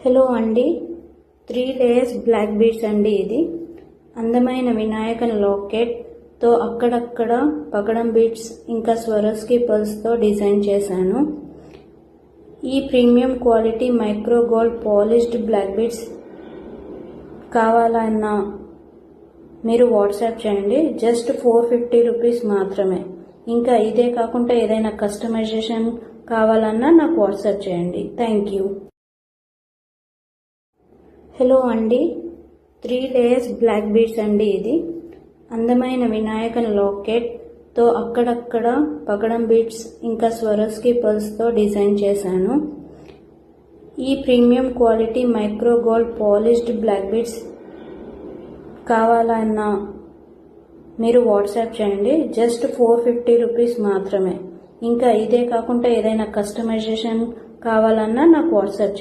Hello అండి, 3 layers black beads అండి. ఇది అందమైన వినాయకన్ లాకెట్తో అక్కడక్కడ పగడం బీడ్స్ ఇంకా స్వరస్కి పల్స్తో డిజైన్ చేశాను. ఈ premium quality micro gold polished black beads కావాలన్నా మీరు వాట్సాప్ చేయండి. జస్ట్ 450 రూపీస్ మాత్రమే. ఇంకా ఇదే కాకుండా ఏదైనా కస్టమైజేషన్ కావాలన్నా నాకు వాట్సాప్ చేయండి. Thank you. హలో అండి, 3 లేయర్స్ బ్లాక్ బీడ్స్ అండి. ఇది అందమైన వినాయకన్ లాకెట్తో అక్కడక్కడ పగడం బీడ్స్ ఇంకా స్వరస్కి పల్స్తో డిజైన్ చేశాను. ఈ premium quality micro gold polished black beads కావాలన్నా మీరు వాట్సాప్ చేయండి. జస్ట్ 450 రూపీస్ మాత్రమే. ఇంకా ఇదే కాకుండా ఏదైనా కస్టమైజేషన్ కావాలన్నా నాకు వాట్సాప్